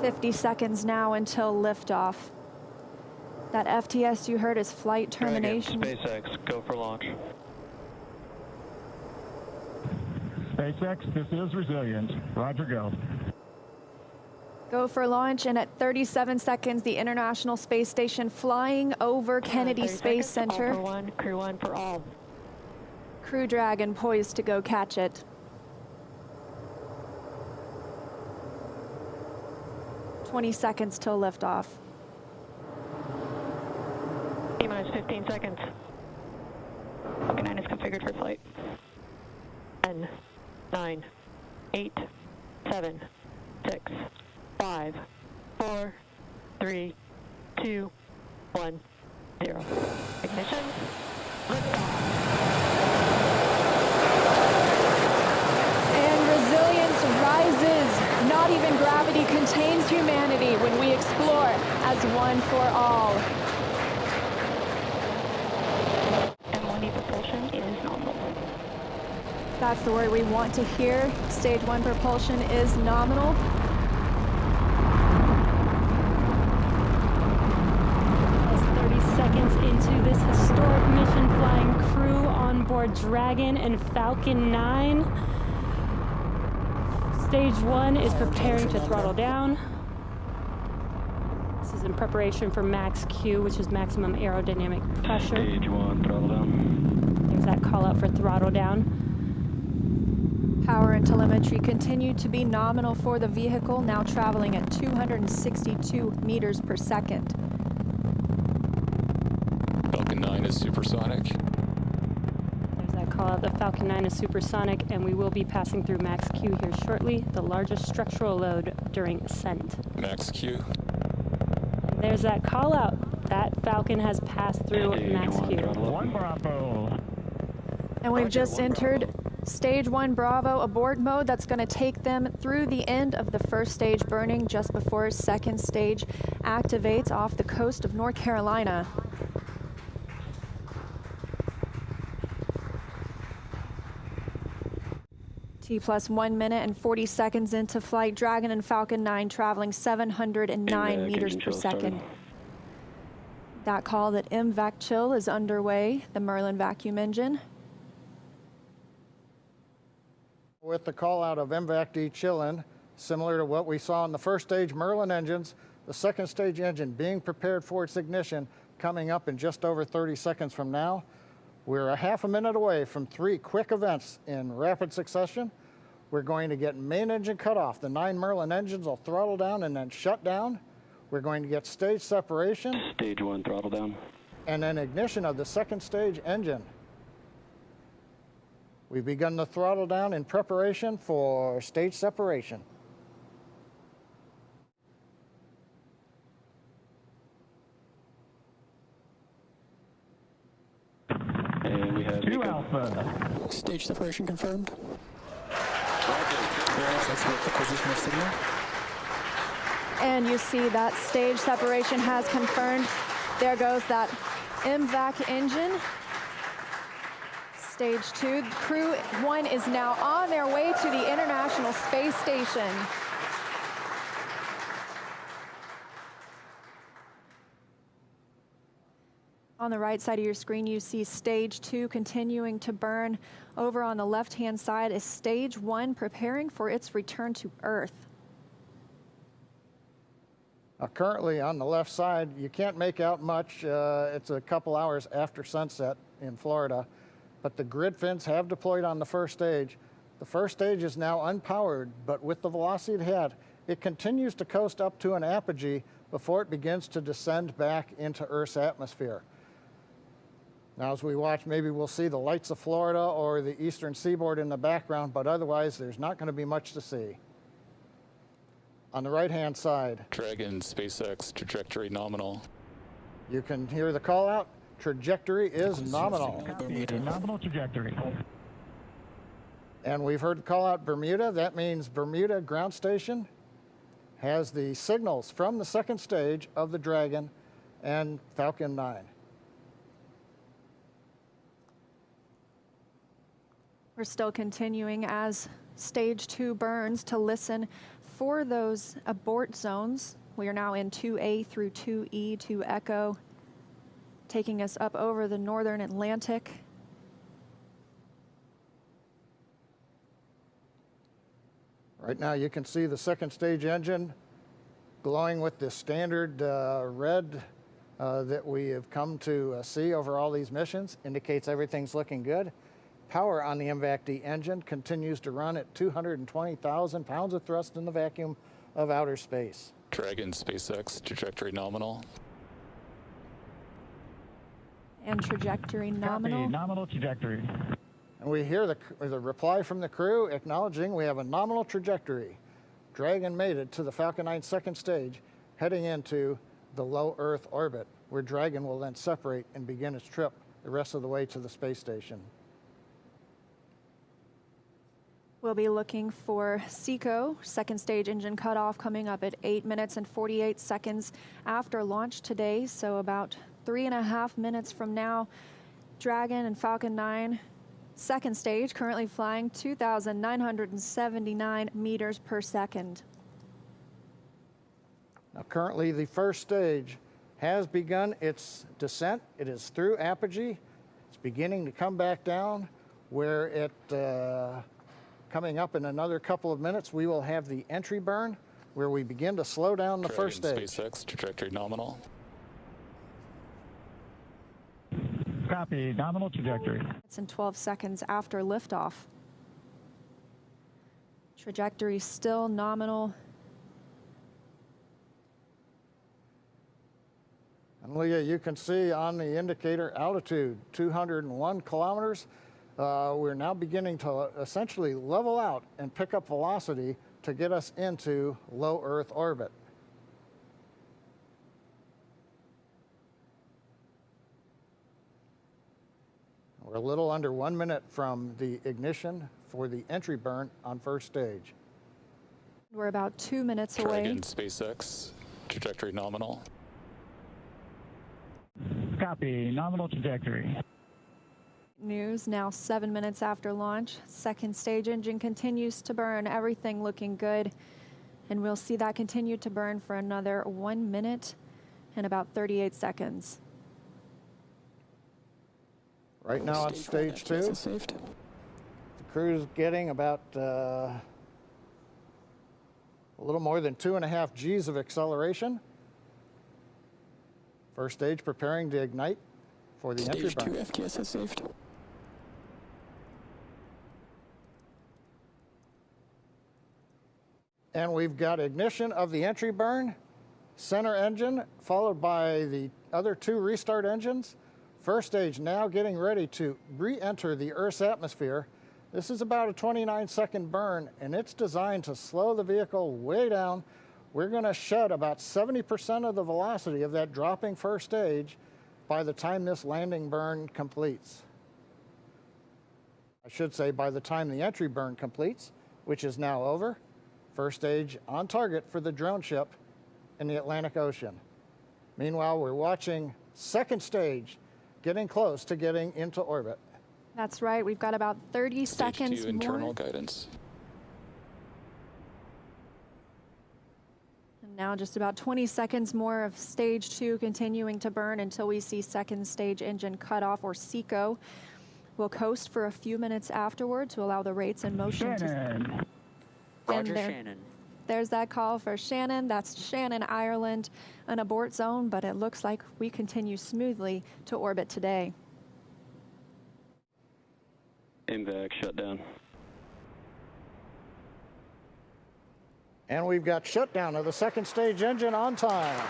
50 seconds now until liftoff. That FTS you heard is flight termination. Dragon, SpaceX, go for launch. SpaceX, this is Resilient. Roger, go. Go for launch, and at 37 seconds, the International Space Station flying over Kennedy Space Center. All for one, Crew 1 for all. Crew Dragon poised to go catch it. 20 seconds till liftoff. T-minus 15 seconds. Falcon 9 is configured for flight. 10, 9, 8, 7, 6, 5, 4, 3, 2, 1, 0. Ignition. Liftoff. And resilience rises. Not even gravity contains humanity when we explore as one for all. M1E propulsion is nominal. That's the word we want to hear. Stage 1 propulsion is nominal. Seconds into this historic mission, flying crew on board Dragon and Falcon 9. Stage 1 is preparing to throttle down. This is in preparation for max Q, which is maximum aerodynamic pressure. Stage 1, throttle down. There's that call out for throttle down. Power and telemetry continue to be nominal for the vehicle, now traveling at 262 meters per second. Falcon 9 is supersonic. There's that call out. The Falcon 9 is supersonic, and we will be passing through max Q here shortly, the largest structural load during ascent. Max Q. And there's that call out. That Falcon has passed through Stage max 1, Q. throttle One Bravo. And we've just entered Stage 1 Bravo abort mode. That's going to take them through the end of the first stage burning just before second stage activates off the coast of North Carolina. T plus 1 minute and 40 seconds into flight. Dragon and Falcon 9 traveling 709 meters per second. That call that MVAC chill is underway, the Merlin vacuum engine. With the call out of MVAC-D chillin, similar to what we saw in the first stage Merlin engines, the second stage engine being prepared for its ignition coming up in just over 30 seconds from now. We're a half a minute away from 3 quick events in rapid succession. We're going to get main engine cutoff. The 9 Merlin engines will throttle down and then shut down. We're going to get stage separation. Stage 1, throttle down. And then ignition of the second stage engine. We've begun the throttle down in preparation for stage separation. And we have 2 Alpha. Stage separation confirmed. Let's make the position of signal. And you see that stage separation has confirmed. There goes that MVAC engine. Stage 2, Crew 1 is now on their way to the International Space Station. On the right side of your screen, you see Stage 2 continuing to burn. Over on the left-hand side is Stage 1 preparing for its return to Earth. Currently on the left side, you can't make out much. It's a couple hours after sunset in Florida, but the grid fins have deployed on the first stage. The first stage is now unpowered, but with the velocity it had, it continues to coast up to an apogee before it begins to descend back into Earth's atmosphere. Now, as we watch, maybe we'll see the lights of Florida or the eastern seaboard in the background, but otherwise there's not going to be much to see. On the right-hand side, Dragon, SpaceX, trajectory nominal. you can hear the call out. Trajectory is nominal. Nominal trajectory. And we've heard the call out Bermuda. That means Bermuda ground station has the signals from the second stage of the Dragon and Falcon 9. We're still continuing as Stage 2 burns to listen for those abort zones, we are now in 2A through 2E to Echo, taking us up over the northern Atlantic. Right now you can see the second stage engine glowing with the standard red that we have come to see over all these missions. Indicates everything's looking good. Power on the MVAC-D engine continues to run at 220,000 pounds of thrust in the vacuum of outer space. Dragon SpaceX, trajectory nominal. And trajectory nominal. Copy, nominal trajectory. And we hear the reply from the crew acknowledging we have a nominal trajectory. Dragon made it to the Falcon 9 second stage, heading into the low Earth orbit, where Dragon will then separate and begin its trip the rest of the way to the space station. We'll be looking for SECO, second stage engine cutoff, coming up at 8 minutes and 48 seconds after launch today. So about 3.5 minutes from now, Dragon and Falcon 9, second stage, currently flying 2,979 meters per second. Now currently the first stage has begun its descent. It is through apogee. It's beginning to come back down, where it coming up in another couple of minutes, we will have the entry burn, where we begin to slow down the first stage. SpaceX, trajectory nominal. Copy, nominal trajectory. It's in 12 seconds after liftoff. Trajectory still nominal. And Leah, you can see on the indicator altitude, 201 kilometers. We're now beginning to essentially level out and pick up velocity to get us into low Earth orbit. We're a little under 1 minute from the ignition for the entry burn on first stage. We're about 2 minutes away. Dragon SpaceX, trajectory nominal. Copy, nominal trajectory. News now 7 minutes after launch. Second stage engine continues to burn, everything looking good. And we'll see that continue to burn for another 1 minute and about 38 seconds. Right now on stage two, the crew's getting about a little more than 2.5 G's of acceleration. First stage preparing to ignite for the entry burn. Stage 2 FTS is saved. And we've got ignition of the entry burn, center engine, followed by the other two restart engines. First stage now getting ready to re-enter the Earth's atmosphere. This is about a 29-second burn, and it's designed to slow the vehicle way down. We're going to shed about 70% of the velocity of that dropping first stage by the time this landing burn completes. I should say by the time the entry burn completes, which is now over. First stage on target for the drone ship in the Atlantic Ocean. Meanwhile, we're watching second stage getting close to getting into orbit. That's right, we've got about 30 Stage seconds 2 internal more. guidance. And now just about 20 seconds more of stage 2 continuing to burn until we see second stage engine cutoff, or SECO. We'll coast for a few minutes afterward to allow the rates in motion Shannon. Roger, there- Shannon. There's that call for Shannon. That's Shannon, Ireland, an abort zone, but it looks like we continue smoothly to orbit today. MVAC shut down. And we've got shutdown of the second stage engine on time.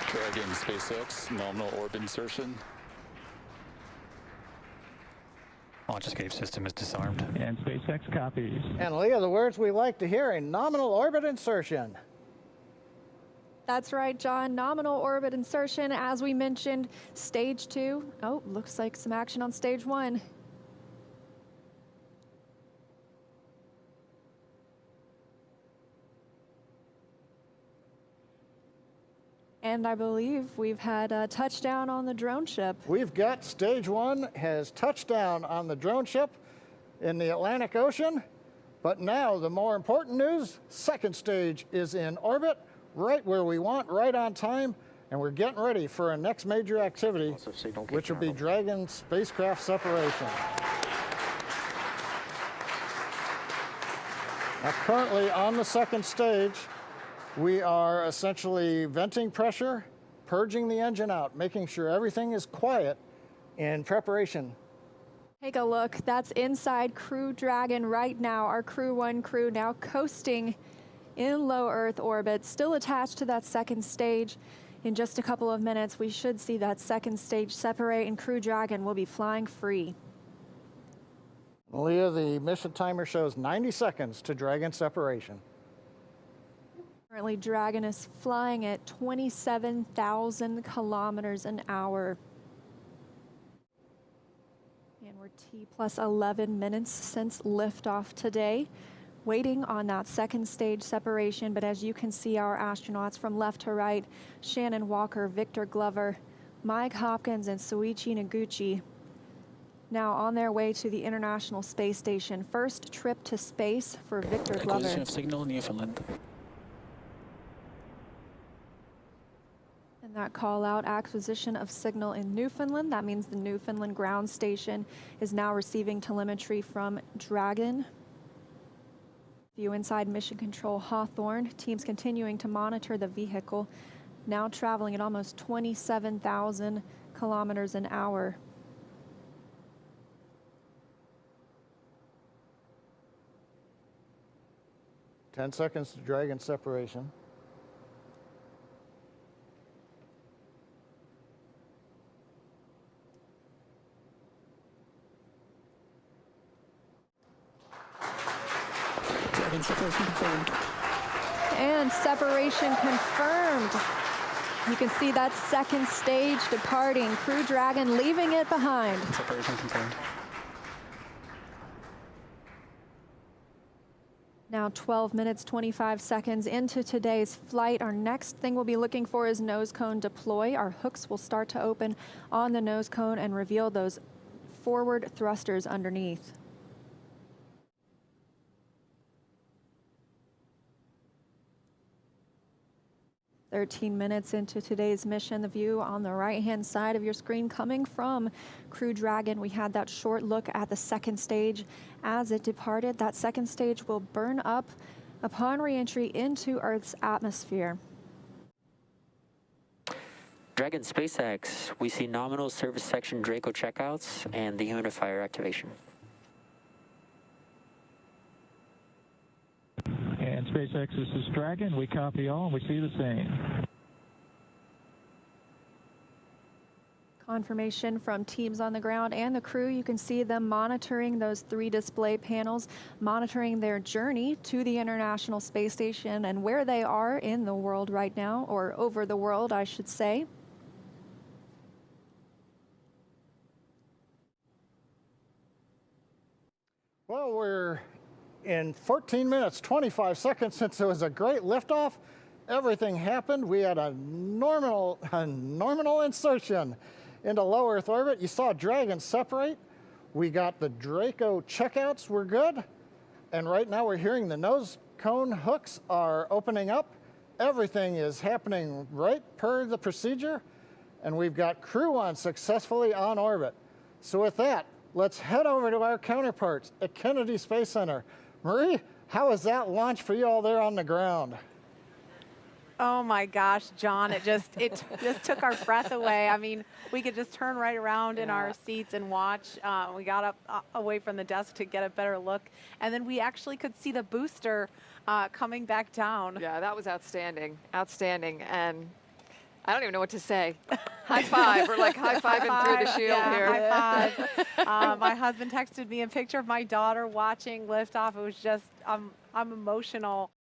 Dragon SpaceX, nominal orb insertion. Launch escape system is disarmed. And SpaceX copies. And Leah, the words we like to hear, a nominal orbit insertion. That's right, John. Nominal orbit insertion, as we mentioned, stage 2. Oh, looks like some action on stage 1. And I believe we've had a touchdown on the drone ship. We've got stage 1 has touched down on the drone ship in the Atlantic Ocean. But now the more important news, second stage is in orbit, right where we want, right on time, and we're getting ready for our next major activity, which will be Dragon spacecraft separation. Now, currently on the second stage, we are essentially venting pressure, purging the engine out, making sure everything is quiet in preparation. Take a look. That's inside Crew Dragon right now. Our Crew 1 crew now coasting in low Earth orbit, still attached to that second stage. In just a couple of minutes, we should see that second stage separate and Crew Dragon will be flying free. Leah, the mission timer shows 90 seconds to Dragon separation. Currently, Dragon is flying at 27,000 kilometers an hour. And we're T plus 11 minutes since liftoff today, waiting on that second stage separation. But as you can see, our astronauts from left to right, Shannon Walker, Victor Glover, Mike Hopkins, and Soichi Noguchi, now on their way to the International Space Station. First trip to space for Victor Glover. Acquisition of signal, Newfoundland. And that call out, acquisition of signal in Newfoundland. That means the Newfoundland ground station is now receiving telemetry from Dragon. View inside Mission Control Hawthorne. Teams continuing to monitor the vehicle, now traveling at almost 27,000 kilometers an hour. Ten seconds to Dragon separation. Dragon separation confirmed. And separation confirmed. You can see that second stage departing. Crew Dragon leaving it behind. Separation confirmed. Now 12 minutes, 25 seconds into today's flight. Our next thing we'll be looking for is nose cone deploy. Our hooks will start to open on the nose cone and reveal those forward thrusters underneath. "13 minutes into today's mission. The view on the right-hand side of your screen coming from Crew Dragon. We had that short look at the second stage as it departed. That second stage will burn up upon re-entry into Earth's atmosphere. Dragon SpaceX, we see nominal service section Draco checkouts and the humidifier activation. And SpaceX, this is Dragon. We copy all, and we see the same. Confirmation from teams on the ground and the crew. You can see them monitoring those 3 display panels, monitoring their journey to the International Space Station and where they are in the world right now, or over the world, I should say. Well, we're in 14 minutes, 25 seconds since it was a great liftoff. Everything happened. We had a nominal insertion into low Earth orbit. You saw Dragon separate. We got the Draco checkouts were good. And right now we're hearing the nose cone hooks are opening up. Everything is happening right per the procedure. And we've got Crew 1 successfully on orbit. So with that, let's head over to our counterparts at Kennedy Space Center. Marie, how was that launch for you all there on the ground? Oh my gosh, John, it just took our breath away. I mean, we could just turn right around in our seats and watch. We got up away from the desk to get a better look. And then we actually could see the booster coming back down. Yeah, that was outstanding. Outstanding. And I don't even know what to say. High five. We're like high-fiving through the shield here. High five. My husband texted me a picture of my daughter watching liftoff. It was just, I'm emotional.